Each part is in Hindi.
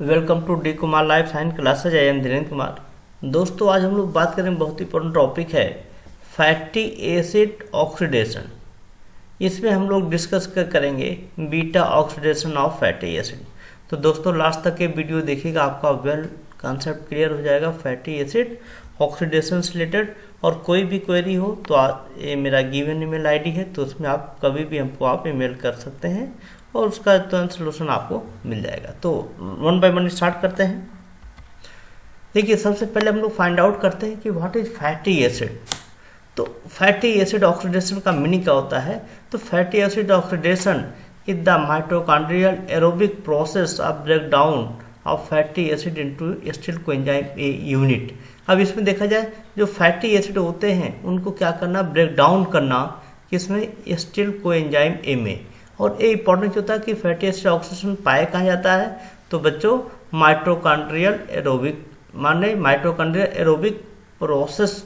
Welcome to D Kumar life science classes. I am Dhirendra Kumar. दोस्तों, आज हम लोग बात करें बहुत ही इंपॉर्टेंट टॉपिक है फैटी एसिड ऑक्सीडेशन। इसमें हम लोग डिस्कस करेंगे beta oxidation of fatty acid. तो दोस्तों, लास्ट तक के वीडियो देखिएगा, आपका वेल कॉन्सेप्ट क्लियर हो जाएगा फैटी एसिड ऑक्सीडेशन से रिलेटेड। और कोई भी क्वेरी हो तो ये मेरा गिवन ईमेल आईडी है, तो उसमें आप कभी भी हमको आप ईमेल कर सकते हैं और उसका तुरंत सोल्यूशन आपको मिल जाएगा। तो वन बाय वन स्टार्ट करते हैं। देखिए, सबसे पहले हम लोग फाइंड आउट करते हैं कि व्हाट इज फैटी एसिड। तो फैटी एसिड ऑक्सीडेशन का मीनिंग क्या होता है? तो fatty acid oxidation is the mitochondrial aerobic process of break down of fatty acid into acetyl coenzyme A unit. अब इसमें देखा जाए, जो फैटी एसिड होते हैं उनको क्या करना, ब्रेक डाउन करना किसमें, एसिटिल कोएंजाइम ए में। और ये इंपॉर्टेंट होता है कि फैटी एसिड ऑक्सीडेशन पाया कहाँ जाता है, तो बच्चों माइटोकॉन्ड्रियल एरोबिक, माने माइटोकॉन्ड्रियल एरोबिक प्रोसेस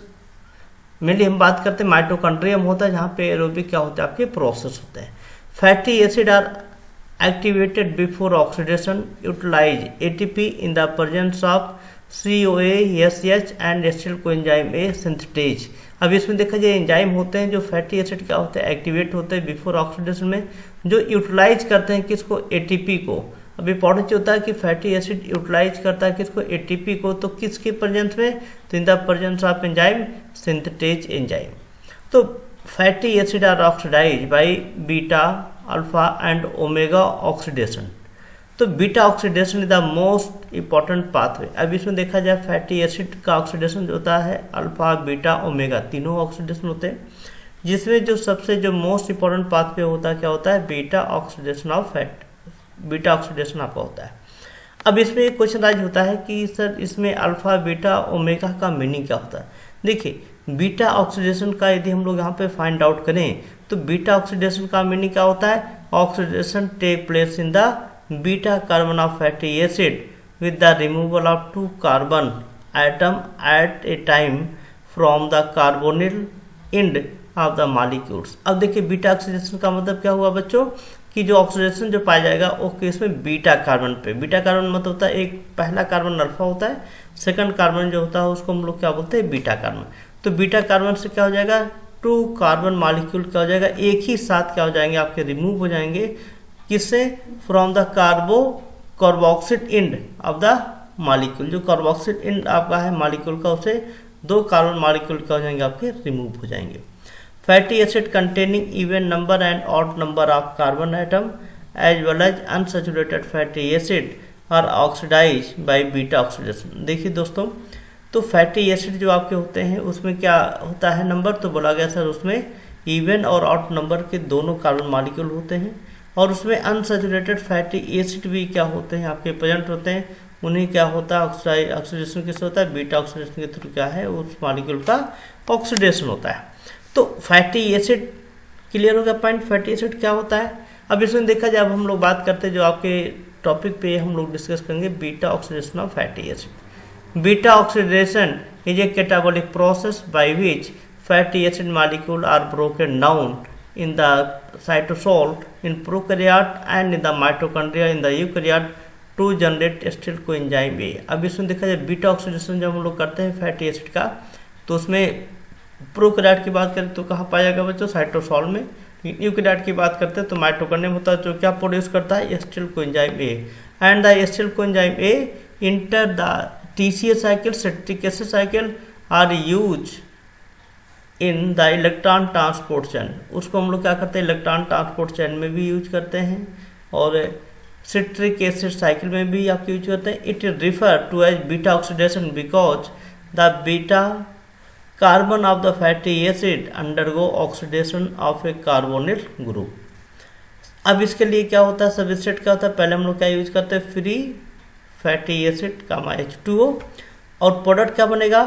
मेनली हम बात करते हैं। माइटोकॉन्ड्रियम होता है जहाँ पे एरोबिक क्या होता है, आपके प्रोसेस होते हैं। Fatty acid are activated before oxidation, utilize ATP in the presence of CoA, SH and acetyl coenzyme A synthetase। अब इसमें देखा जाए एंजाइम होते हैं जो फैटी एसिड क्या होते हैं, एक्टिवेट होते हैं बिफोर ऑक्सीडेशन में, जो यूटिलाइज करते हैं किसको, एटीपी को। अब इंपॉर्टेंट होता है कि फैटी एसिड यूटिलाइज करता है किसको, एटीपी को। तो किसके प्रेजेंस में, तो in the presence of enzyme synthetase enzyme. तो fatty acid are oxidise by beta, alpha and omega oxidation. तो beta oxidation is the most important pathway. अब इसमें देखा जाए फैटी एसिड का ऑक्सीडेशन जो होता है, अल्फा बीटा ओमेगा तीनों ऑक्सीडेशन होते हैं, जिसमें जो सबसे जो मोस्ट इंपॉर्टेंट पाथवे होता है क्या होता है, beta oxidation of fat, beta oxidation आपका होता है। अब इसमें एक क्वेश्चन राइज होता है कि सर इसमें अल्फा बीटा ओमेगा का मीनिंग क्या होता है। देखिए, बीटा ऑक्सीडेशन का यदि हम लोग यहाँ पे फाइंड आउट करें तो बीटा ऑक्सीडेशन का मीनिंग क्या होता है, oxidation take place in the beta carbon of fatty acid with the removal of 2 carbon atom at a time from the carbonyl end of the molecules. अब देखिए, बीटा ऑक्सीडेशन का मतलब क्या हुआ बच्चों, कि जो ऑक्सीडेशन जो पाया जाएगा वो किसमें, बीटा कार्बन पे। बीटा कार्बन मतलब होता है एक पहला कार्बन अल्फा होता है, सेकंड कार्बन जो होता है उसको हम लोग क्या बोलते हैं, बीटा कार्बन। तो बीटा कार्बन से क्या हो जाएगा, 2 कार्बन मॉलिक्यूल क्या हो जाएगा, एक ही साथ क्या हो जाएंगे, आपके रिमूव हो जाएंगे। किससे, from the carboxyl and of the molecule. जो कार्बोक्सिल एंड आपका है मॉलिक्यूल का, उसे 2 कार्बन मॉलिक्यूल क्या हो जाएंगे, आपके रिमूव हो जाएंगे। Fatty acid containing even number and odd number of carbon atom as well as unsaturated fatty acid are oxidise by beta oxidation. देखिए दोस्तों, तो फैटी एसिड जो आपके होते हैं उसमें क्या होता है नंबर, तो बोला गया सर उसमें इवन और ऑड नंबर के दोनों कार्बन मॉलिक्यूल होते हैं। और उसमें अनसैचुरेटेड फैटी एसिड भी क्या होते हैं, आपके प्रेजेंट होते हैं। उन्हें क्या होता है, ऑक्सीडेशन किससे होता है, बीटा ऑक्सीडेशन के थ्रू क्या है, उस मॉलिक्यूल का ऑक्सीडेशन होता है। तो फैटी एसिड क्लियर हो गया पॉइंट, फैटी एसिड क्या होता है। अब इसमें देखा जाए, अब हम लोग बात करते हैं जो आपके टॉपिक पे हम लोग डिस्कस करेंगे, beta oxidation of fatty acid. Beta oxidation is a catabolic process by which fatty acid molecules are broken down in the cytosol in prokaryote and in the mitochondria in the eukaryote to generate acetyl coenzyme A। अब इसमें देखा जाए बीटा ऑक्सीडेशन जब हम लोग करते हैं फैटी एसिड का, तो उसमें प्रोकैरियोट की बात करें तो कहाँ पाया जाएगा बच्चों, साइटोसॉल में। यूकैरियोट की बात करते हैं तो माइटोकॉन्ड्रियम होता है, जो क्या प्रोड्यूस करता है, acetyl coenzyme A. And the acetyl coenzyme A enter the TCA cycle, citric acid cycle are used in the electron transport chain। उसको हम लोग क्या करते हैं, इलेक्ट्रॉन ट्रांसपोर्ट चैन में भी यूज करते हैं और सिट्रिक एसिड साइकिल में भी आप यूज करते हैं। It refer to as beta oxidation because the beta carbon of the fatty acid undergo oxidation of a carbonyl group. अब इसके लिए क्या होता है, सबस्ट्रेट क्या होता है, पहले हम लोग क्या यूज करते हैं, फ्री फैटी एसिड कामा H2O, और प्रोडक्ट क्या बनेगा,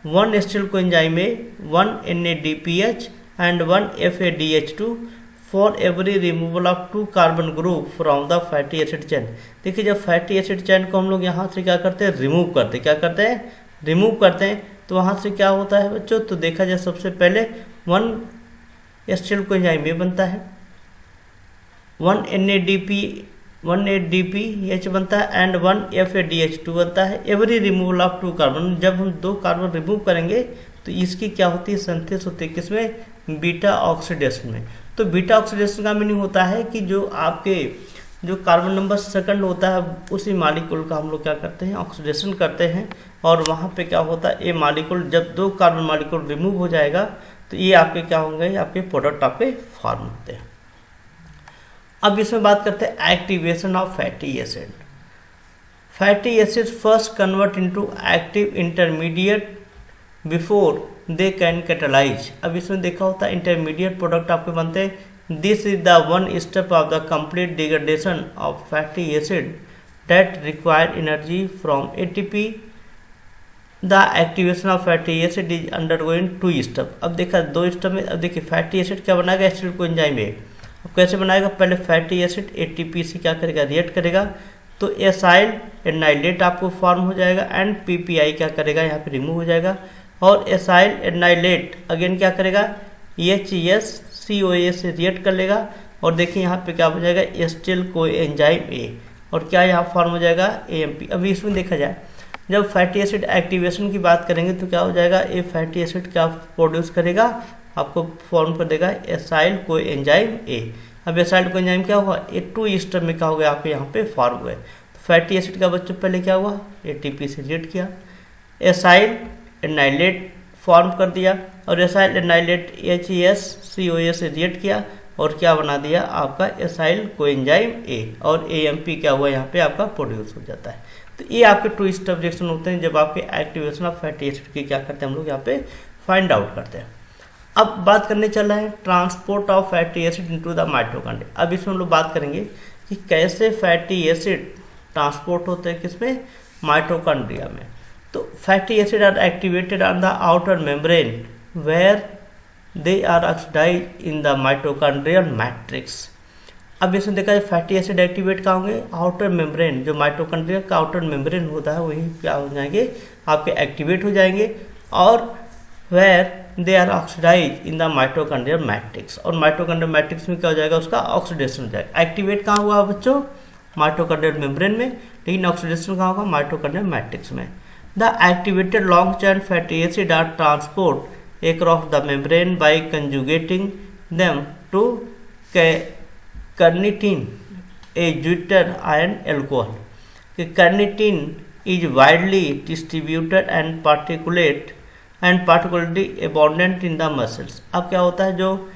1 acetyl coenzyme A, 1 NADPH and 1 FADH2 for every removal of 2 carbon group from the fatty acid chain. देखिए, जब फैटी एसिड चैन को हम लोग यहाँ से क्या करते हैं, रिमूव करते हैं, क्या करते हैं, रिमूव करते हैं। तो वहाँ से क्या होता है बच्चों, तो देखा जाए सबसे पहले 1 एसिटिल कोएंजाइम A बनता है, 1 NADP 1,8-DPH बनता है एंड 1,F-ADH2 बनता है। एवरी रिमूवल ऑफ 2 कार्बन, जब हम 2 कार्बन रिमूव करेंगे तो इसकी क्या होती है, सिंथेसिस होती है किसमें, बीटा ऑक्सीडेशन में। तो बीटा ऑक्सीडेशन का मीनिंग होता है कि जो आपके जो कार्बन नंबर सेकंड होता है उसी मालिक्यूल का हम लोग क्या करते हैं, ऑक्सीडेशन करते हैं, और वहाँ पे क्या होता है, ये मालिक्यूल जब 2 कार्बन मालिक्यूल रिमूव हो जाएगा तो ये आपके क्या होंगे, आपके प्रोडक्ट आपके फॉर्म होते हैं। अब इसमें बात करते हैं activation of fatty acid. Fatty acid first convert into active intermediate before they can catalyse. अब इसमें देखा होता है इंटरमीडिएट प्रोडक्ट आपके बनते हैं। This is the one step of the complete degradation of fatty acid that require energy from ATP. The activation of fatty acid is undergoing 2 step. अब देखा 2 स्टेप में। अब देखिए फैटी एसिड क्या बनाएगा, एसिड को एंजाइम में। अब कैसे बनाएगा, पहले फैटी एसिड एटीपी से क्या करेगा, रिएक्ट करेगा, तो एसाइल एनाइलेट आपको फॉर्म हो जाएगा एंड पीपीआई क्या करेगा, यहाँ पे रिमूव हो जाएगा, और एसाइल एनाइलेट अगेन क्या करेगा, HCOA से रिएक्ट कर लेगा, और देखिए यहाँ पे क्या हो जाएगा, एस्टिल को एंजाइम ए, और क्या यहाँ फॉर्म हो जाएगा, AMP। अभी इसमें देखा जाए जब फैटी एसिड एक्टिवेशन की बात करेंगे तो क्या हो जाएगा, ये फैटी एसिड क्या प्रोड्यूस करेगा, आपको फॉर्म कर देगा एसाइल को एंजाइम ए। अब एसाइल को एंजाइम क्या हुआ, ये 2 स्टेप में क्या हो गया, आपके यहाँ पे फॉर्म हुए। तो फैटी एसिड का बच्चों पहले क्या हुआ, ATP से रिएक्ट किया, एसाइल एनाइलेट फॉर्म कर दिया, और एसाइल एनाइलेट HCOA से रिएक्ट किया, और क्या बना दिया आपका एसाइल कोएंजाइम ए, और AMP क्या हुआ यहाँ पे आपका प्रोड्यूस हो जाता है। तो ये आपके 2 स्टेप रिएक्शन होते हैं जब आपके एक्टिवेशन ऑफ फैटी एसिड की क्या करते हैं हम लोग यहाँ पे फाइंड आउट करते हैं। अब बात करने चल रहा है transport of fatty acid into the mitochondria. अब इसमें हम लोग बात करेंगे कि कैसे फैटी एसिड ट्रांसपोर्ट होते हैं किसमें, माइटोकॉन्ड्रिया में। तो fatty acid are activated on the outer membrane where they are oxidized in the mitochondrial matrix. अब इसमें देखा जाए फैटी एसिड एक्टिवेट कहाँ होंगे, आउटर मेम्ब्रेन, जो माइटोकॉन्ड्रिया का आउटर मेम्ब्रेन होता है वही क्या हो जाएंगे, आपके एक्टिवेट हो जाएंगे, और where they are oxidize in the mitochondrial matrix, और माइटोकॉन्ड्रियल मैट्रिक्स में क्या हो जाएगा, उसका ऑक्सीडेशन हो जाएगा। एक्टिवेट कहाँ हुआ बच्चों, माइटोकॉन्ड्रियल मेम्ब्रेन में, लेकिन ऑक्सीडेशन कहाँ होगा, माइटोकॉन्ड्रियल मैट्रिक्स में। The activated long chain fatty acid are transport across the membrane by conjugating them to carnitine, a deuter ion alcohol. Carnitine is widely distributed and particularly abundant in the muscles. अब क्या होता है, जो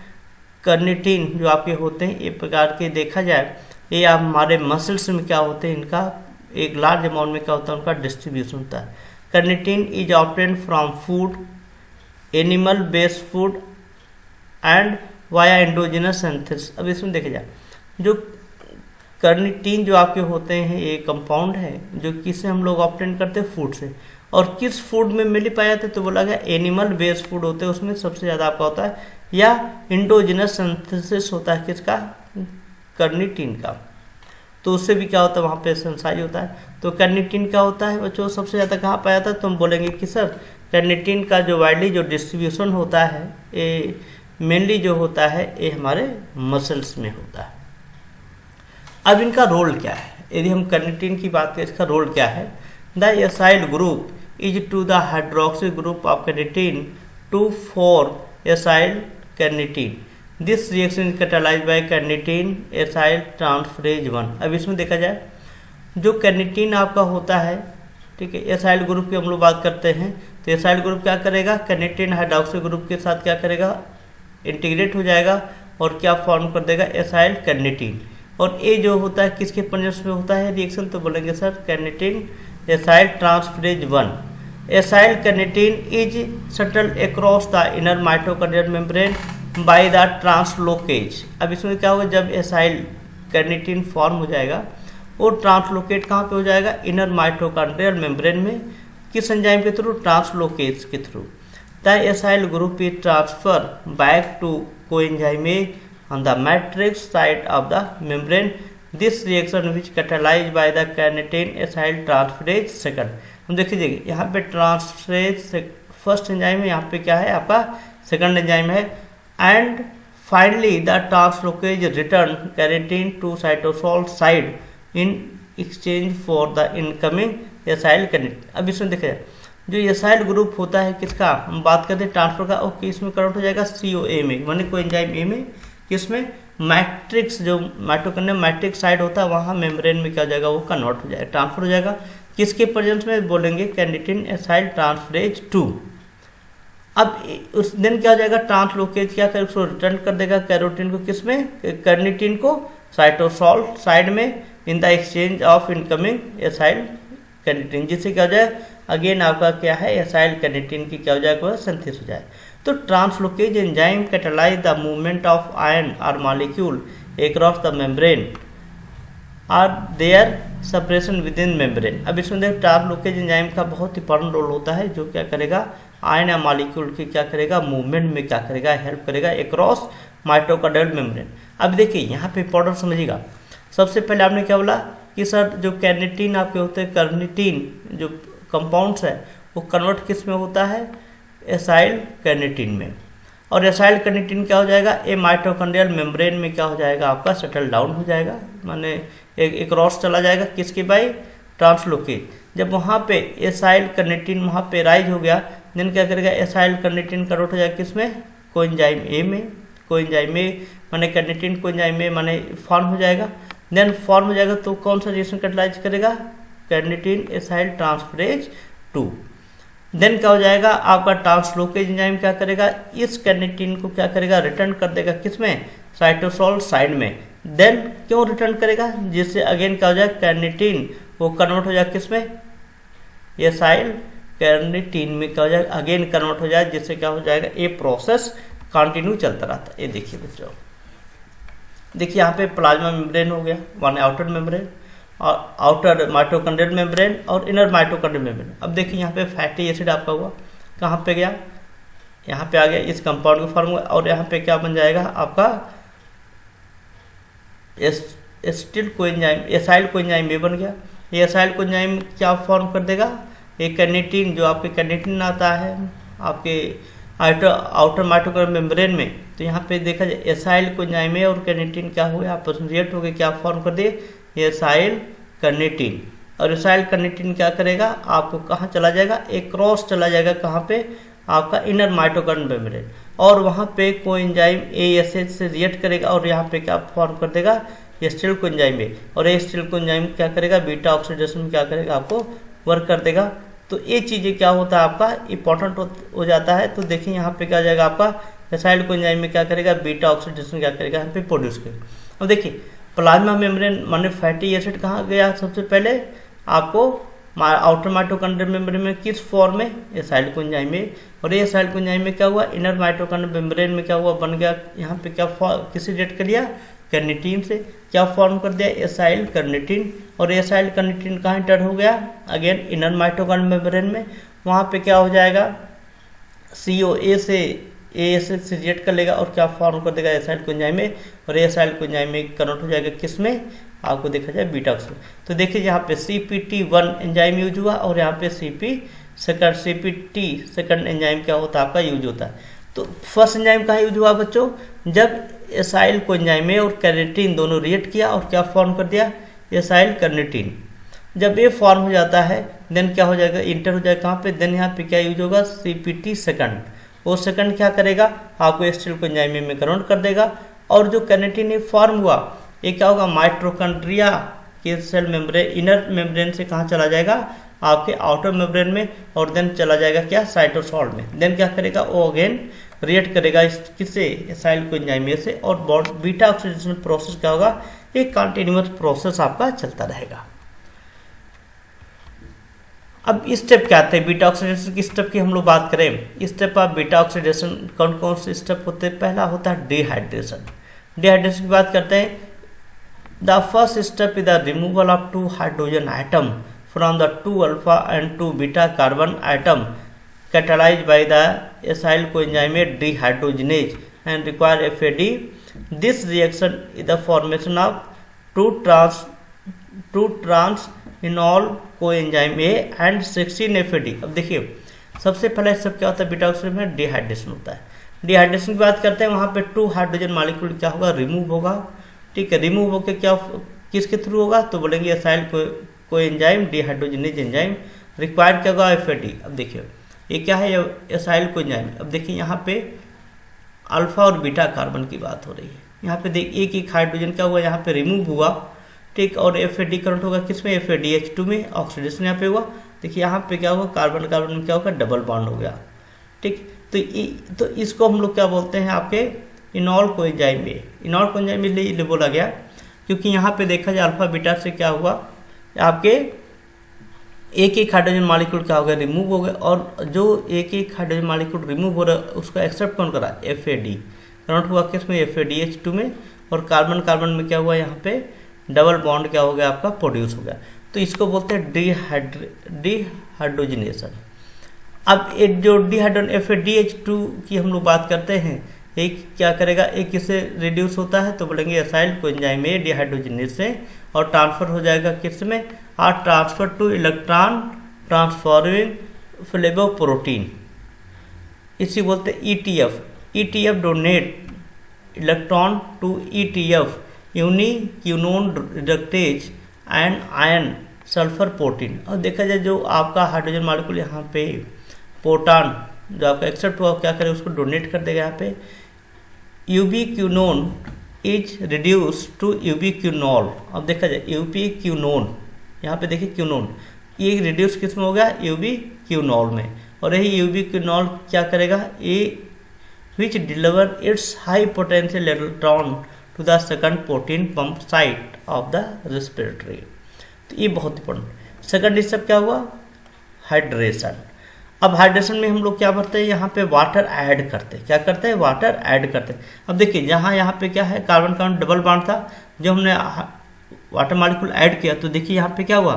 कार्निटीन जो आपके होते हैं ये प्रकार के देखा जाए, ये आप हमारे मसल्स में क्या होते हैं, इनका एक लार्ज अमाउंट में क्या होता है, उनका डिस्ट्रीब्यूशन होता है। Carnitine is obtained from food, animal based food and via endogenous synthesis. अब इसमें देखा जाए जो कार्निटीन जो आपके होते हैं ये कंपाउंड है जो किससे हम लोग ऑब्टेन करते हैं, फूड से। और किस फूड में मिल पाया जाता है, तो बोला गया एनिमल बेस्ड फूड होते हैं, उसमें सबसे ज़्यादा आपका होता है, या एंडोजिनस सिंथेसिस होता है किसका, कार्निटीन का। तो उससे भी क्या होता है, वहाँ पे सेंसाइज होता है। तो कार्निटीन क्या होता है बच्चों, सबसे ज़्यादा कहाँ पाया जाता है, तो हम बोलेंगे कि सर कार्निटीन का जो वाइडली जो डिस्ट्रीब्यूशन होता है ये मेनली जो होता है ये हमारे मसल्स में होता है। अब इनका रोल क्या है, यदि हम कार्निटीन की बात करें इसका रोल क्या है, the acyl group is to the hydroxy group of carnitine to form acyl carnitine. This reaction is catalyzed by carnitine acyl transferase 1। अब इसमें देखा जाए जो कार्निटीन आपका होता है, ठीक है, एसाइल ग्रुप की हम लोग बात करते हैं, तो एसाइल ग्रुप क्या करेगा, कार्निटीन हाइड्रोक्सी ग्रुप के साथ क्या करेगा, इंटीग्रेट हो जाएगा, और क्या फॉर्म कर देगा, एसाइल कार्निटीन। और ये जो होता है किसके प्रेजेंस में होता है रिएक्शन, तो बोलेंगे sir carnitine acyl transferase 1। Acyl carnitine is settle across the inner mitochondrial membrane by the translocase. अब इसमें क्या होगा, जब एसाइल कार्निटीन फॉर्म हो जाएगा वो ट्रांसलोकेट कहाँ पे हो जाएगा, इनर माइटोकॉन्ड्रियल मेम्ब्रेन में, किस एंजाइम के थ्रू, ट्रांसलोकेज के through. The acyl group is transfer back to coenzyme A on the matrix side of the membrane. This reaction which catalyzed by the carnitine acyl transferase second. हम देखिए यहाँ पे ट्रांसफरेज फर्स्ट एंजाइम है, यहाँ पे क्या है आपका सेकंड एंजाइम है, and finally the translocase return carnitine to cytosol side in exchange for the incoming acyl connect. अब इसमें देखा जाए जो एसाइल ग्रुप होता है किसका, हम बात करते हैं ट्रांसफर का, ओके इसमें कन्वर्ट हो जाएगा COA में, माने कोएंजाइम ए में, किसमें मैट्रिक्स, जो माइटोकॉन्ड्रिया मैट्रिक्स साइड होता है वहाँ मेम्ब्रेन में क्या हो जाएगा, वो कन्वर्ट हो जाएगा, ट्रांसफर हो जाएगा। किसके प्रेजेंस में बोलेंगे, कैर्निटीन एसाइल ट्रांसफरेज 2। अब उस दिन क्या हो जाएगा, ट्रांसलोकेज क्या कर उसको रिटर्न कर देगा कैरोटीन को, किसमें, कैर्निटीन को साइटोसॉल साइड में in the exchange of incoming acyl carnitine, जिससे क्या हो जाए अगेन आपका क्या है एसाइल कैर्निटीन की क्या हो जाएगा, सिंथेसिस हो जाए। तो translocase enzyme catalyse the movement of ion और molecule across the membrane or their separation within membrane. अब इसमें देख ट्रांसलोकेज एंजाइम का बहुत इंपॉर्टेंट रोल होता है, जो क्या करेगा आयन या मॉलिक्यूल की क्या करेगा, मूवमेंट में क्या करेगा, हेल्प करेगा अक्रॉस माइटोकॉन्ड्रियल मेम्ब्रेन। अब देखिए यहाँ पे इंपॉर्टेंट समझिएगा, सबसे पहले आपने क्या बोला कि सर जो कैर्निटीन आपके होते हैं, कैर्निटीन जो कंपाउंड्स है वो कन्वर्ट किस में होता है, एसाइल कैर्निटीन में, और एसाइल कैर्निटीन क्या हो जाएगा, ए माइटोकॉन्ड्रियल मेम्ब्रेन में क्या हो जाएगा आपका सेटल डाउन हो जाएगा, माने एक क्रॉस चला जाएगा किसके बाई, ट्रांसलोकेज। जब वहाँ पे एसाइल कैर्निटीन वहाँ पे राइज हो गया, देन क्या करेगा एसाइल कैर्निटीन कन्वर्ट हो जाएगा किसमें, कोएंजाइम ए में, कोएंजाइम ए माने कैर्निटीन कोएंजाइम ए माने फॉर्म हो जाएगा। देन फॉर्म हो जाएगा तो कौन सा रिएक्शन कैटालाइज करेगा, कैर्निटीन एसाइल ट्रांसफरेज 2। देन क्या हो जाएगा आपका ट्रांसलोकेज एंजाइम क्या करेगा, इस कैर्निटीन को क्या करेगा, रिटर्न कर देगा किसमें, साइटोसॉल साइड में। देन क्यों रिटर्न करेगा, जिससे अगेन क्या हो जाएगा कैर्निटीन वो कन्वर्ट हो जाएगा किसमें, एसाइल कैर्निटीन में क्या हो जाएगा, अगेन कन्वर्ट हो जाए, जिससे क्या हो जाएगा ये प्रोसेस कंटिन्यू चलता रहता है। ये देखिए बच्चों, देखिए यहाँ पे प्लाज्मा मेम्ब्रेन हो गया, वन आउटर मेम्ब्रेन और आउटर माइटोकॉन्ड्रियल मेम्ब्रेन और इनर माइटोकॉन्ड्रियल मेम्ब्रेन। अब देखिए यहाँ पे फैटी एसिड आपका हुआ, कहाँ पे गया, यहाँ पे आ गया, इस कंपाउंड को फॉर्म हुआ, और यहाँ पे क्या बन जाएगा आपका एसिटिल कोएंजाइम, एसाइल कोएंजाइम ए बन गया। ये एसाइल कोएंजाइम क्या फॉर्म कर देगा, एक कैर्निटीन, जो आपके कैर्निटीन आता है आपके आउटर माइटोकॉन्ड्रियल मेम्ब्रेन में, तो यहाँ पे देखा जाए एसाइल कोएंजाइम ए और कैर्निटीन क्या हो गया, आपस में रिएक्ट हो गए, क्या फॉर्म कर दे, एसाइल कैर्निटीन। और एसाइल कैर्निटीन क्या करेगा, आपको कहाँ चला जाएगा, एक क्रॉस चला जाएगा, कहाँ पे आपका इनर माइटोकॉन्ड्रियल मेम्ब्रेन, और वहाँ पे कोएंजाइम ASH से रिएक्ट करेगा और यहाँ पे क्या फॉर्म कर देगा, एसिटिल कोएंजाइम ए, और एसिटिल कोएंजाइम क्या करेगा, बीटा ऑक्सीडेशन में क्या करेगा, आपको वर्क कर देगा। तो ये चीज़ें क्या होता है आपका इंपॉर्टेंट हो जाता है। तो देखिए यहाँ पे क्या जाएगा आपका एसाइल कोएंजाइम में क्या करेगा, बीटा ऑक्सीडेशन क्या करेगा, यहाँ पे प्रोड्यूस करेगा। अब देखिए प्लाज्मा मेम्ब्रेन माने फैटी एसिड कहाँ गया, सबसे पहले आपको आउटर माइटोकॉन्ड्रियल मेम्ब्रेन में किस फॉर्म में, एसाइल कोएंजाइम में, और ये एसाइल कोएंजाइम में क्या हुआ, इनर माइटोकॉन्ड्रियल मेम्ब्रेन में क्या हुआ, बन गया, यहाँ पे क्या किसी रिएक्ट कर लिया, कैर्निटीन से क्या फॉर्म कर दिया, एसाइल कैर्निटीन, और एसाइल कैर्निटीन कहाँ इंटर हो गया, अगेन इनर माइटोकॉन्ड्रियल मेम्ब्रेन में, वहाँ पे क्या हो जाएगा, COA से ASH से रिएक्ट कर लेगा और क्या फॉर्म कर देगा, एसाइल कोएंजाइम में, और एसाइल कोएंजाइम में कन्वर्ट हो जाएगा किसमें, आपको देखा जाए बीटा ऑक्सीडेशन। तो देखिए यहाँ पे CPT1 एंजाइम यूज हुआ और यहाँ पे CPT सेकंड एंजाइम क्या होता है आपका यूज होता है। तो फर्स्ट एंजाइम कहाँ यूज हुआ बच्चों, जब एसाइल कोएंजाइम में और कैर्निटीन दोनों रिएक्ट किया और क्या फॉर्म कर दिया, एसाइल कैर्निटीन। जब ये फॉर्म हो जाता है देन क्या हो जाएगा, इंटर हो जाएगा कहाँ पे, देन यहाँ पे क्या यूज होगा, CPT सेकंड। वो सेकंड क्या करेगा, आपको एसिटिल कोएंजाइम में कन्वर्ट कर देगा, और जो कैर्निटीन फॉर्म हुआ ये क्या होगा, माइटोकॉन्ड्रिया के सेल मेम्ब्रेन, इनर मेम्ब्रेन से कहाँ चला जाएगा, आपके आउटर मेम्ब्रेन में, और देन चला जाएगा क्या, साइटोसॉल में। देन क्या करेगा, वो अगेन रिएक्ट करेगा किससे, एसाइल कोएंजाइम से, और बीटा ऑक्सीडेशन प्रोसेस क्या होगा, एक कंटिन्यूअस प्रोसेस आपका चलता रहेगा। अब स्टेप क्या आते हैं, बीटा ऑक्सीडेशन की स्टेप की हम लोग बात करें, स्टेप ऑफ बीटा ऑक्सीडेशन कौन कौन से स्टेप होते हैं, पहला होता है डिहाइड्रेशन। डिहाइड्रेशन की बात करते हैं, the first step is the removal of 2 hydrogen atom from the 2 alpha and 2 beta carbon atom catalyzed by the acyl coenzyme dehydrogenase and require FAD. This reaction is the formation of 2 trans-enol coenzyme A and 16 FAD. अब देखिए सबसे पहले सब क्या होता है, बीटा ऑक्सीडेशन में डिहाइड्रेशन होता है। डिहाइड्रेशन की बात करते हैं, वहाँ पे 2 हाइड्रोजन मॉलिक्यूल क्या होगा, रिमूव होगा, ठीक है। रिमूव होकर क्या किसके थ्रू होगा, तो बोलेंगे एसाइल को एंजाइम डिहाइड्रोजनेज एंजाइम रिक्वायर्ड क्या होगा, FAD। अब देखिए ये क्या है, एसाइल को एंजाइम। अब देखिए यहाँ पे अल्फा और बीटा कार्बन की बात हो रही है। यहाँ पे देख एक हाइड्रोजन क्या हुआ, यहाँ पे रिमूव हुआ, ठीक, और FAD करंट होगा किसमें, FADH2 में, ऑक्सीडेशन यहाँ पे हुआ। देखिए यहाँ पे क्या हुआ, कार्बन कार्बन में क्या होगा, डबल बॉन्ड हो गया, ठीक। तो इसको हम लोग क्या बोलते हैं, आपके इनॉल कोएंजाइम में। इनॉल कोएंजाइम इसलिए बोला गया क्योंकि यहाँ पे देखा जाए अल्फा बीटा से क्या हुआ, आपके एक हाइड्रोजन मॉलिक्यूल क्या हो गया, रिमूव हो गया, और जो एक हाइड्रोजन मॉलिक्यूल रिमूव हो रहा है उसको एक्सेप्ट कौन करा, FAD करंट हुआ किसमें, FADH2 में, और कार्बन कार्बन में क्या हुआ, यहाँ पे डबल बॉन्ड क्या हो गया, आपका प्रोड्यूस हो गया। तो इसको बोलते हैं डिहाइड्रोजनेशन। अब एक जो डिहाइड्रोजन FADH2 की हम लोग बात करते हैं, एक क्या करेगा, एक किससे रिड्यूस होता है, तो बोलेंगे एसाइल कोएंजाइम में डिहाइड्रोजनेज से, और ट्रांसफर हो जाएगा किस में, transfer to electron transforming flavoprotein, इसी बोलते हैं ETF। ETF donate electron to ETF ubiquinone reductase and iron sulphur protein. और देखा जाए जो आपका हाइड्रोजन मॉलिक्यूल यहाँ पे प्रोटॉन जो आपका एक्सेप्ट हुआ क्या करे, उसको डोनेट कर देगा यहाँ पे, यूबिक्यूनोन इज रिड्यूस टू यूबिक्यूनॉल। अब देखा जाए यूबिक्यूनोन, यहाँ पे देखिए क्यूनोन, ये रिड्यूस किस में हो गया, यूबिक्यूनॉल में, और यही यूबिक्यूनॉल क्या करेगा, ये which deliver its high potential electron to the second protein pump site of the respiratory. तो ये बहुत इंपॉर्टेंट। सेकंड स्टेप क्या हुआ, हाइड्रेशन। अब हाइड्रेशन में हम लोग क्या करते हैं, यहाँ पे वाटर ऐड करते हैं, क्या करते हैं, वाटर ऐड करते हैं। अब देखिए यहाँ पे क्या है, कार्बन कार्बन डबल बॉन्ड था, जो हमने वाटर मॉलिक्यूल ऐड किया, तो देखिए यहाँ पे क्या हुआ,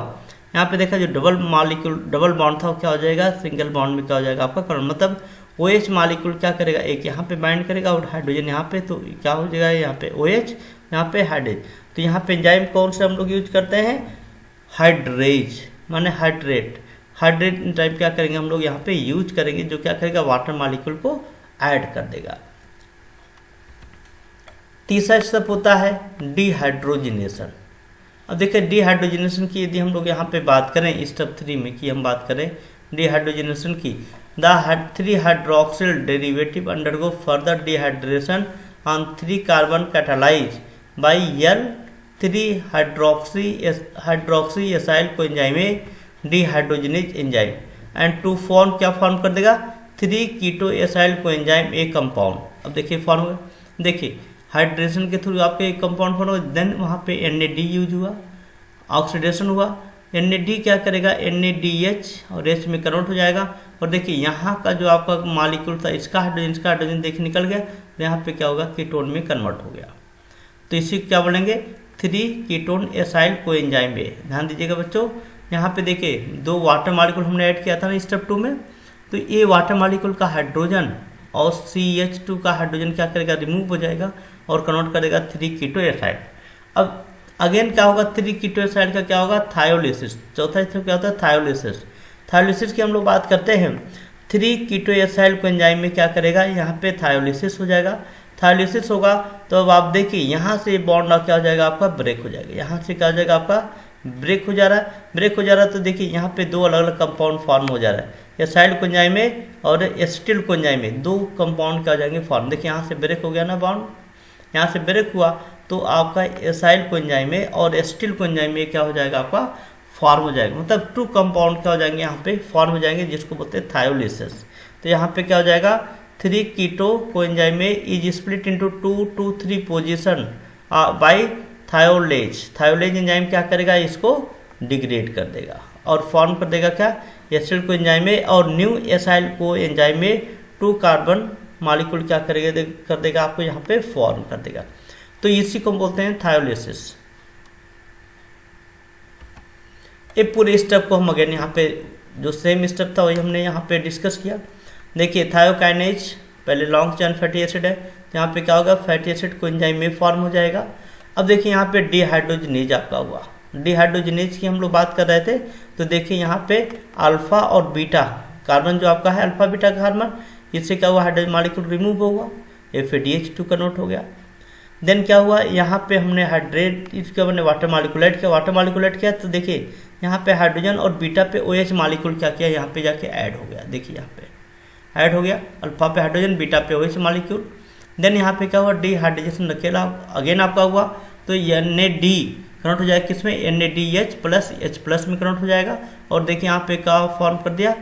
यहाँ पे देखा जो डबल बॉन्ड था वो क्या हो जाएगा, सिंगल बॉन्ड में क्या हो जाएगा आपका कार्बन, मतलब OH मॉलिक्यूल क्या करेगा, एक यहाँ पे बाइंड करेगा और हाइड्रोजन यहाँ पे, तो क्या हो जाएगा, यहाँ पे OH, यहाँ पे हाइड्रोजन। तो यहाँ पे एंजाइम कौन से हम लोग यूज करते हैं, हाइड्रेज माने हाइड्रेट टाइप क्या करेंगे हम लोग यहाँ पे यूज करेंगे, जो क्या करेगा, वाटर मॉलिक्यूल को ऐड कर देगा। तीसरा स्टेप होता है डिहाइड्रोजनेशन। अब देखिए डिहाइड्रोजनेशन की यदि हम लोग यहाँ पे बात करें स्टेप 3 में कि हम बात करें डिहाइड्रोजनेशन की, the 3 hydroxyl derivative undergo further dehydration on 3 carbon catalyze by L3 hydroxy acyl coenzyme dehydrogenase enzyme and to form क्या फॉर्म कर देगा, 3 keto acyl coenzyme A compound. अब देखिए फॉर्म हुआ, देखिए हाइड्रेशन के थ्रू आपके एक कंपाउंड फॉर्म हुआ, देन वहाँ पे NAD यूज हुआ, ऑक्सीडेशन हुआ, NAD क्या करेगा, NADH और H में कन्वर्ट हो जाएगा, और देखिए यहाँ का जो आपका मॉलिक्यूल था इसका हाइड्रोजन देखिए निकल गया, तो यहाँ पे क्या होगा, कीटोन में कन्वर्ट हो गया। तो इसी क्या बोलेंगे, 3 कीटोन एसाइल कोएंजाइम ए। ध्यान दीजिएगा बच्चों, यहाँ पे देखिए 2 वाटर मॉलिक्यूल हमने ऐड किया था ना स्टेप 2 में, तो ये वाटर मॉलिक्यूल का हाइड्रोजन और CH2 का हाइड्रोजन क्या करेगा, रिमूव हो जाएगा और कन्वर्ट करेगा 3 कीटो एसाइड। अब अगेन क्या होगा, 3 कीटो एसाइड का क्या होगा, थायोलिसिस। चौथा स्टेप क्या होता है, थायोलिसिस। थायोलिसिस की हम लोग बात करते हैं, 3 कीटो एसाइल कोएंजाइम में क्या करेगा, यहाँ पे थायोलिसिस हो जाएगा। थायोलिसिस होगा तो अब आप देखिए यहाँ से बॉन्ड क्या हो जाएगा, आपका ब्रेक हो जाएगा, यहाँ से क्या हो जाएगा, आपका ब्रेक हो जा रहा है, तो देखिए यहाँ पे 2 अलग अलग कंपाउंड फॉर्म हो जा रहा है, एसाइल कोएंजाइम में और एसिटिल कोएंजाइम में 2 कंपाउंड क्या हो जाएंगे फॉर्म। देखिए यहाँ से ब्रेक हो गया ना बॉन्ड, यहाँ से ब्रेक हुआ तो आपका एसाइल कोएंजाइम में और एसिटिल कोएंजाइम में क्या हो जाएगा, आपका फॉर्म हो जाएगा, मतलब 2 कंपाउंड क्या हो जाएंगे यहाँ पे फॉर्म हो जाएंगे, जिसको बोलते हैं थायोलिसिस। तो यहाँ पे क्या हो जाएगा, 3 कीटो कोएंजाइम में is split into 2 to 3 position by thiolase enzyme क्या करेगा, इसको डिग्रेड कर देगा और फॉर्म कर देगा क्या, एसिड कोएंजाइम में, और न्यू एसाइल कोएंजाइम में 2 कार्बन मॉलिक्यूल क्या करेगा, कर देगा आपको यहाँ पे फॉर्म कर देगा। तो इसी को हम बोलते हैं थायोलिसिस। ये पूरे स्टेप को हम अगेन यहाँ पे जो सेम स्टेप था वही हमने यहाँ पे डिस्कस किया। देखिए थायोकाइनेज पहले लॉन्ग चेन फैटी एसिड है, तो यहाँ पे क्या होगा, फैटी एसिड कोएंजाइम में फॉर्म हो जाएगा। अब देखिए यहाँ पे डिहाइड्रोजनेज आपका हुआ, डिहाइड्रोजनेज की हम लोग बात कर रहे थे, तो देखिए यहाँ पे अल्फा और बीटा कार्बन जो आपका है, अल्फा बीटा कार्बन, इससे क्या हुआ, हाइड्रोजन मॉलिक्यूल रिमूव होगा, FADH2 कन्वर्ट हो गया। देन क्या हुआ, यहाँ पे हमने हाइड्रेट इसके हमने वाटर मालिकुलेट किया, वाटर मालिकुलेट किया तो देखिए यहाँ पे हाइड्रोजन और बीटा पे OH मालिक्यूल क्या किया, यहाँ पे जाके ऐड हो गया, देखिए यहाँ पे ऐड हो गया, अल्फा पे हाइड्रोजन बीटा पे OH मालिक्यूल। देन यहाँ पे क्या हुआ, डिहाइड्रेशन अकेला अगेन आपका हुआ, तो NAD कन्वर्ट हो जाएगा किसमें, NADH प्लस H प्लस में कन्वर्ट हो जाएगा। और देखिए यहाँ पे क्या फॉर्म कर दिया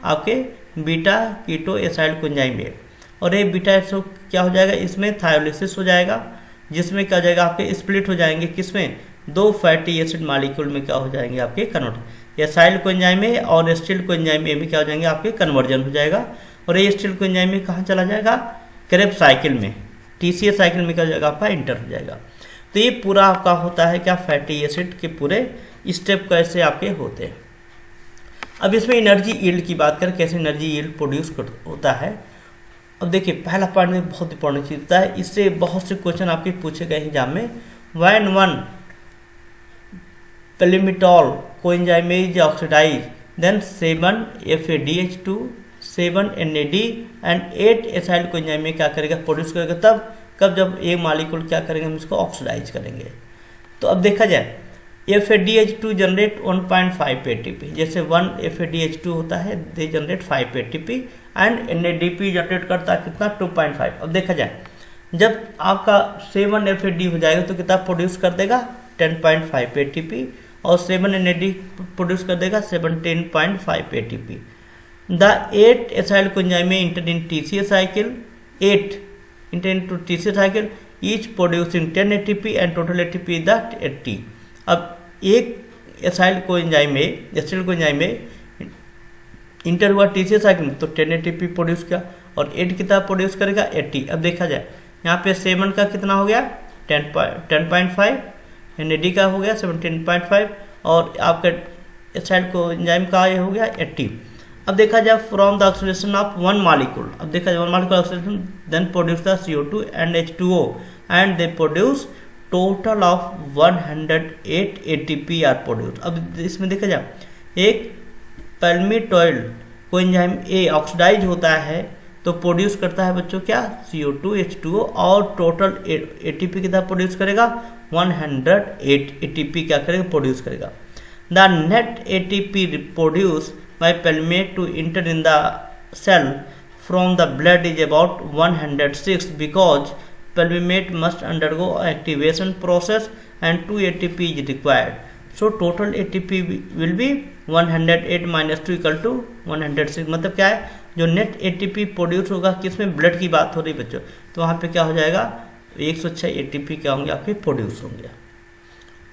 आपके बीटा कीटो एसाइल कोएंजाइम में, और ये बीटा क्या हो जाएगा, इसमें थायोलिसिस हो जाएगा, जिसमें क्या हो जाएगा आपके स्प्लिट हो जाएंगे किसमें, 2 फैटी एसिड मालिक्यूल में क्या हो जाएंगे आपके कन्वर्ट, एसाइल कोएंजाइम में और एसिटिल कोएंजाइम में क्या हो जाएंगे आपके कन्वर्जन हो जाएगा। और ये एसिटिल कोएंजाइम में कहाँ चला जाएगा, क्रेब्स साइकिल में, TCA साइकिल में क्या हो जाएगा आपका इंटर हो जाएगा। तो ये पूरा आपका होता है क्या, फैटी एसिड के पूरे स्टेप कैसे आपके होते हैं। अब इसमें एनर्जी यील्ड की बात करें, कैसे एनर्जी यील्ड प्रोड्यूस होता है। अब देखिए पहला पार्ट में बहुत इंपॉर्टेंट चीज होता है, इससे बहुत से क्वेश्चन आपके पूछे गए एग्जाम में। When 1 palmitoyl coenzyme is oxidise then 7 FADH2 7 NAD and 8 acyl coenzyme में क्या करेगा, प्रोड्यूस करेगा। तब कब, जब एक मॉलिक्यूल क्या करेंगे, हम इसको ऑक्सीडाइज करेंगे। तो अब देखा जाए FADH2 जनरेट 1.5 ATP, जैसे 1 FADH2 होता है they generate 5 ATP and NADP generate करता है कितना, 2.5। अब देखा जाए जब आपका 7 FAD हो जाएगा तो कितना प्रोड्यूस कर देगा, 10.5 ATP, और 7 NAD प्रोड्यूस कर देगा 17.5 ATP। द 8 एसाइल कोएंजाइम में inter in TCA cycle, 8 inter into TCA cycle each producing 10 ATP and total ATP is the 80। अब एक एसाइल कोएंजाइम में, एसिटिल कोएंजाइम में इंटर हुआ TCA साइकिल में तो 10 ATP प्रोड्यूस किया, और 8 कितना प्रोड्यूस करेगा, 80। अब देखा जाए यहाँ पे 7 का कितना हो गया, 10.5, NAD का हो गया 17.5, और आपका एसाइल कोएंजाइम का ये हो गया 80। अब देखा जाए from the oxidation of 1 molecule, अब देखा जाए 1 molecule oxidation then produce the CO2 and H2O and they produce total of 108 ATP are produce. अब इसमें देखा जाए एक पैल्मिटॉइल कोएंजाइम A ऑक्सीडाइज होता है तो प्रोड्यूस करता है बच्चों क्या, CO2 H2O, और टोटल ATP कितना प्रोड्यूस करेगा, 108 ATP क्या करेगा, प्रोड्यूस करेगा। The net ATP produce by pelmate to enter in the cell from the blood is about 106 because pelmate must undergo activation process and 2 ATP is required. So total ATP will be 108 minus 2 equal to 106। मतलब क्या है, जो नेट ATP प्रोड्यूस होगा किसमें, ब्लड की बात हो रही बच्चों, तो वहाँ पे क्या हो जाएगा, 106 ATP क्या होंगे आपके प्रोड्यूस होंगे।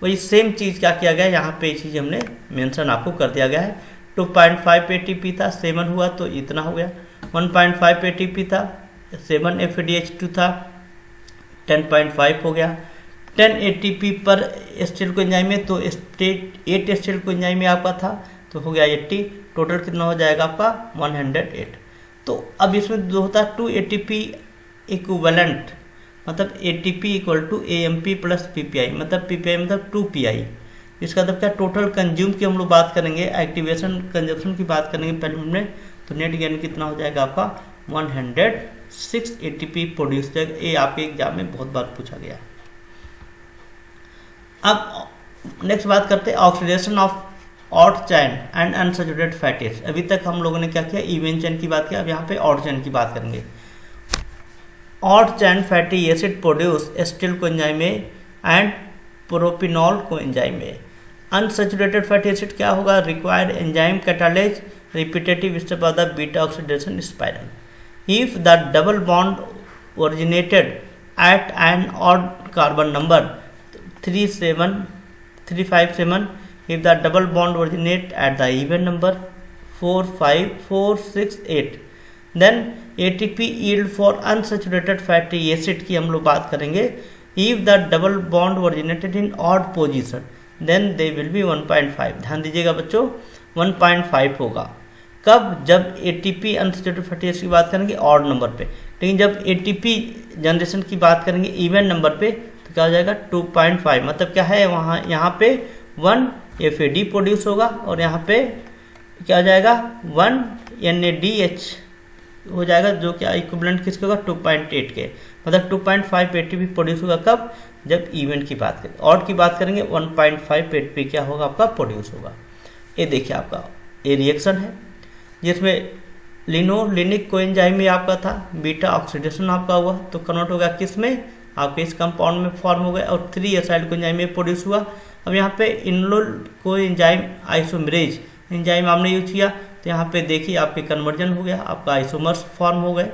वही सेम चीज़ क्या किया गया, यहाँ पे चीज़ हमने मेंशन आपको कर दिया गया है। 2.5 ATP था, 7 हुआ तो इतना हो गया। 1.5 ATP था, 7 FADH2 था, 10.5 हो गया। 10 ATP पर एसिटिल कोएंजाइम में तो 8 एसिटिल कोएंजाइम में आपका था तो हो गया 80, टोटल कितना हो जाएगा आपका 108। तो अब इसमें जो होता है 2 ATP इक्विवेलेंट, मतलब ATP equal to AMP plus PPI, मतलब PPI मतलब 2PI। इसका मतलब क्या, टोटल कंज्यूम की हम लोग बात करेंगे, एक्टिवेशन कंजप्शन की बात करेंगे पहले हमने, तो नेट गेन कितना हो जाएगा आपका 106 ATP प्रोड्यूस जाएगा। ये आपके एग्जाम में बहुत बार पूछा गया है। अब नेक्स्ट बात करते हैं oxidation of odd chain and unsaturated fatty acid. अभी तक हम लोगों ने क्या किया, इवन चैन की बात किया, अब यहाँ पे ऑड चैन की बात करेंगे। Odd chain fatty acid produce acetyl coenzyme में एंड प्रोपिनॉल कोएंजाइम में। अनसैचुरेटेड फैटी एसिड क्या होगा, required enzyme catalyze repetitive step of the beta oxidation spiral. If the double bond originated at an odd carbon number 357, if the double bond originate at the even number 4, 5, 4, 6, 8, then ATP yield for unsaturated fatty acid की हम लोग बात करेंगे। If the double bond originated in odd position, then they will be 1.5। ध्यान दीजिएगा बच्चों, 1.5 होगा कब, जब ATP अनसैचुरेटेड फैटी एसिड की बात करेंगे ऑड नंबर पे, लेकिन जब ATP जनरेशन की बात करेंगे इवन नंबर पे तो क्या हो जाएगा 2.5। मतलब क्या है, वहाँ यहाँ पे 1 FAD प्रोड्यूस होगा और यहाँ पे क्या हो जाएगा 1 NADH हो जाएगा, जो कि इक्विवेलेंट किसके होगा 2.8 के, मतलब 2.5 एटीपी प्रोड्यूस होगा। कब? जब इवेंट की बात करें। ऑड की बात करेंगे 1.5 एटीपी क्या होगा आपका प्रोड्यूस होगा। ये देखिए आपका ये रिएक्शन है जिसमें लिनोलिनिक कोएंजाइम में आपका था, बीटा ऑक्सीडेशन आपका हुआ तो कन्वर्ट हो गया किस में, आपके इस कंपाउंड में फॉर्म हो गया और 3 एसाइल कोएंजाइम में प्रोड्यूस हुआ। अब यहाँ पे इनोल कोएंजाइम आइसोमरेज एंजाइम हमने यूज किया तो यहाँ पे देखिए आपके कन्वर्जन हो गया, आपका आइसोमर्स फॉर्म हो गए।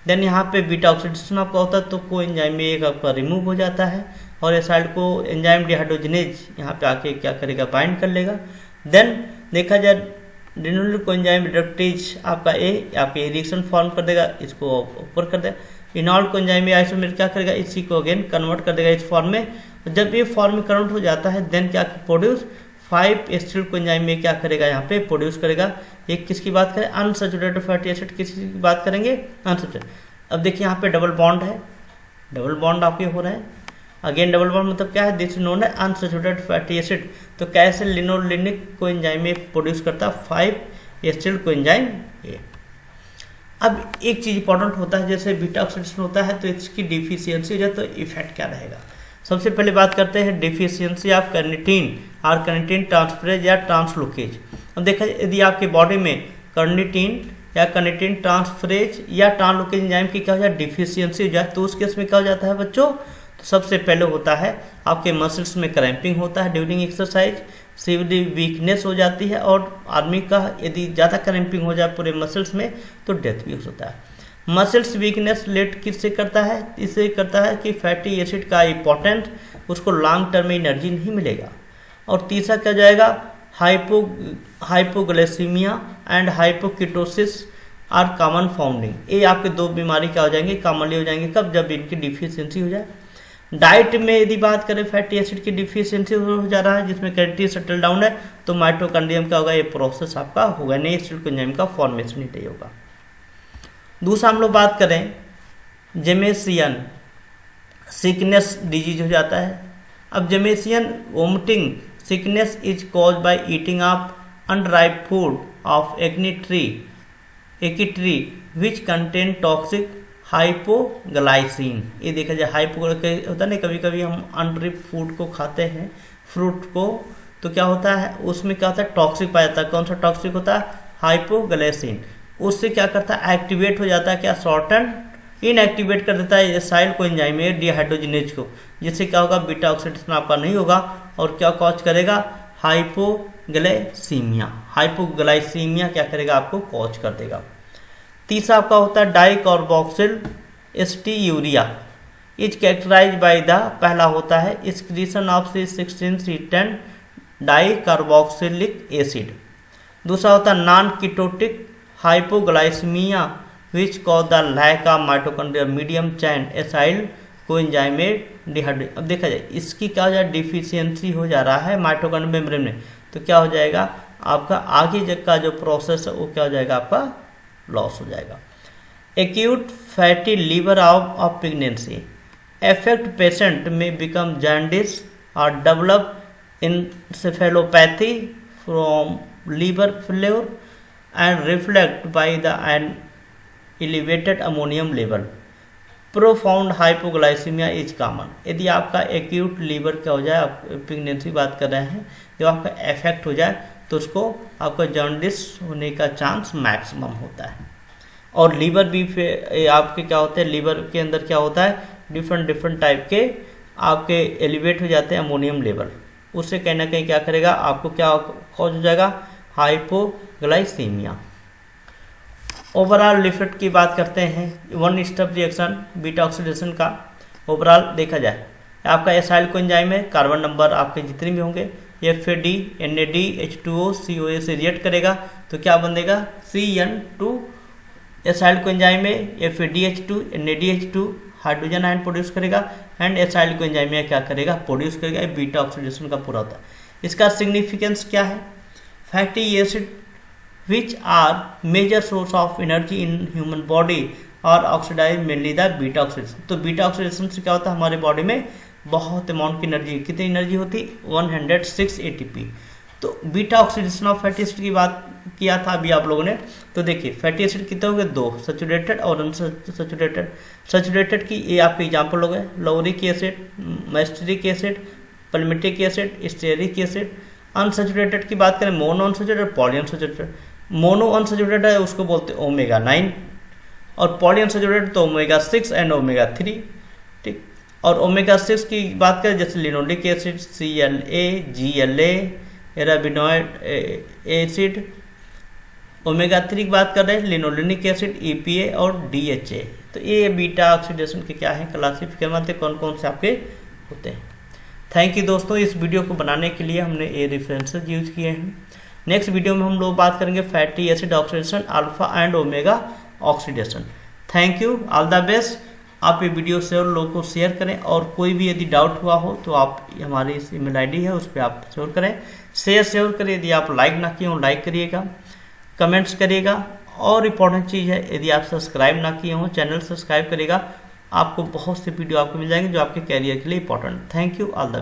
देन यहाँ पे बीटा ऑक्सीडेशन आपका होता है तो कोएंजाइम में एक आपका रिमूव हो जाता है और एसाइड को एंजाइम डिहाइड्रोजनेज यहाँ पे आके क्या करेगा, बाइंड कर लेगा। देन देखा जाए लिनोलिक कोएंजाइम रिडक्टेज आपका आपके रिएक्शन फॉर्म कर देगा, इसको ऊपर कर देगा। इनॉल कोएंजाइम में आइसोमर क्या करेगा, इसी को अगेन कन्वर्ट कर देगा इस फॉर्म में। जब ये फॉर्म में कन्वर्ट हो जाता है देन क्या प्रोड्यूस 5 एसिटिल कोएंजाइम में क्या करेगा, यहाँ पे प्रोड्यूस करेगा। एक किसकी बात करें, अनसैचुरेटेड फैटी एसिड किसकी बात करेंगे, अनसैचुरेटेड। अब देखिए यहाँ पे डबल बॉन्ड है, डबल बॉन्ड आपके हो रहे हैं। अगेन डबल बॉन्ड मतलब क्या है, दिस नोन है अनसैचुरेटेड फैटी एसिड। तो कैसे लिनोलिनिक कोएंजाइम में प्रोड्यूस करता है 5 एसिटिल कोएंजाइम ए। अब एक चीज इंपॉर्टेंट होता है, जैसे बीटा ऑक्सीडेशन होता है तो इसकी डिफिशियंसी जो है तो इफेक्ट क्या रहेगा। सबसे पहले बात करते हैं डिफिशियंसी ऑफ कार्निटीन और कार्निटीन ट्रांसफरेज या ट्रांसलोकेज। अब देखा यदि आपके बॉडी में कार्निटीन या कार्निटीन ट्रांसफरेज या ट्रांसलोकेज एंजाइम की क्या हो जाए, डिफिशियंसी हो जाए तो उस केस में क्या हो जाता है बच्चों, तो सबसे पहले होता है आपके मसल्स में क्रैम्पिंग होता है ड्यूरिंग एक्सरसाइज, सीवियर वीकनेस हो जाती है और आदमी का यदि ज़्यादा क्रैम्पिंग हो जाए पूरे मसल्स में तो डेथ भी हो सकता है। मसल्स वीकनेस लेट किससे करता है, इससे करता है कि फैटी एसिड का इंपॉर्टेंट उसको लॉन्ग टर्म में एनर्जी नहीं मिलेगा। और तीसरा क्या जाएगा, hypoglycaemia and hypoketosis are common founding. ये आपके दो बीमारी क्या हो जाएंगे, कॉमनली हो जाएंगे। कब? जब इनकी डिफिशियंसी हो जाए। डाइट में यदि बात करें फैटी एसिड की डिफिशियंसी हो जा रहा है जिसमें कैलोरी सेटल डाउन है तो माइटोकॉन्ड्रियम क्या होगा, ये प्रोसेस आपका होगा नहीं, एसिड कोएंजाइम का फॉर्मेशन नहीं होगा। दूसरा हम लोग बात करें जेमेसियन सिकनेस डिजीज हो जाता है। अब Jamaican vomiting sickness is cause by eating of unripe food of ackee tree which contain toxic hypoglycin. ये देखा जाए हाइपोग्लाइसिन होता है ना, कभी कभी हम अनरिप फूड को खाते हैं, फ्रूट को, तो क्या होता है उसमें क्या होता है, टॉक्सिक पाया जाता है। कौन सा टॉक्सिक होता है, हाइपोग्लाइसिन। उससे क्या करता है, एक्टिवेट हो जाता है क्या, शॉर्टन इनएक्टिवेट कर देता है एसाइल कोएंजाइम में डिहाइड्रोजनेज को, जिससे क्या होगा, बीटा ऑक्सीडेशन आपका नहीं होगा और क्या कॉज करेगा, हाइपोग्लाइसीमिया। हाइपोग्लाइसीमिया क्या करेगा, आपको कॉज कर देगा। तीसरा आपका होता है डाइकार्बोक्सिल एस्टीयूरिया इज कैरेक्टराइज बाय द, पहला होता है excretion of C16C10 dicarboxylic acid. दूसरा होता है non ketotic hypoglycaemia which cause the lack of mitochondrial medium chain acyl coenzyme dehydrate. अब देखा जाए इसकी क्या हो जाए, डिफिशियंसी हो जा रहा है माइटोकॉन्ड्रियल मेम्ब्रेन में, तो क्या हो जाएगा आपका आगे का जो प्रोसेस है वो क्या हो जाएगा, आपका लॉस हो जाएगा। Acute fatty liver of pregnancy affect patient may become jaundice or develop encephalopathy from liver failure and reflect by the an elevated ammonium level. Profound hypoglycaemia is common. यदि आपका एक्यूट लीवर क्या हो जाए, आप प्रेगनेंसी बात कर रहे हैं, जब आपका इफेक्ट हो जाए तो उसको आपका जॉन्डिस होने का चांस मैक्सिमम होता है। और लीवर भी आपके क्या होते हैं, लीवर के अंदर क्या होता है, डिफरेंट टाइप के आपके एलिवेट हो जाते हैं अमोनियम लेवल, उससे कहीं ना कहीं क्या करेगा, आपको क्या कॉज हो जाएगा, हाइपोग्लाइसीमिया। ओवरऑल इफेक्ट की बात करते हैं, one step reaction beta oxidation का ओवरऑल देखा जाए, आपका एसाइल कोएंजाइम है, कार्बन नंबर आपके जितने भी होंगे FAD NAD H2O COA से रिएक्ट करेगा तो क्या बनेगा, CN2। एसाइल कोएंजाइम में FADH2 NADH2 hydrogen ion produce करेगा एंड एसाइल कोएंजाइम में क्या करेगा, प्रोड्यूस करेगा। बीटा ऑक्सीडेशन का पूरा होता है। इसका सिग्निफिकेंस क्या है, fatty acid which are major source of energy in human body और oxidize mainly the beta oxidation. तो बीटा ऑक्सीडेशन से क्या होता है, हमारे बॉडी में बहुत अमाउंट की एनर्जी, कितनी एनर्जी होती, 106 ATP। तो beta oxidation of fatty acid की बात किया था अभी आप लोगों ने। तो देखिए फैटी एसिड कितने हो गए, 2, सैचुरेटेड और अनसैचुरेटेड। सैचुरेटेड की ये आपके एग्जाम्पल हो गए, lauric acid, myristic acid, palmitic acid, stearic acid. Unsaturated की बात करें, mono unsaturated, poly unsaturated. Mono unsaturated है उसको बोलते हैं ओमेगा 9, और पॉली अनसैचुरेटेड तो ओमेगा 6 एंड ओमेगा 3। ठीक, और ओमेगा 6 की बात करें जैसे linoleic acid, CLA, GLA, arabinoid acid. Omega 3 की बात कर रहे हैं, लिनोलेनिक एसिड, EPA और DHA। तो ये बीटा ऑक्सीडेशन के क्या है क्लासिफिकेशन में कौन कौन से आपके होते हैं। थैंक यू दोस्तों, इस वीडियो को बनाने के लिए हमने ये रेफरेंसेस यूज किए हैं। नेक्स्ट वीडियो में हम लोग बात करेंगे fatty acid oxidation, alpha and omega oxidation. Thank you, all the best. आप ये वीडियो से और लोगों को शेयर करें, और कोई भी यदि डाउट हुआ हो तो आप हमारी इस email ID है उस पर आप शेयर करें, शेयर करें। यदि आप लाइक ना किए हो लाइक करिएगा, कमेंट्स करिएगा, और इम्पॉर्टेंट चीज़ है यदि आप सब्सक्राइब ना किए हो चैनल सब्सक्राइब करिएगा। आपको बहुत से वीडियो आपको मिल जाएंगे जो आपके कैरियर के लिए important. Thank you, all the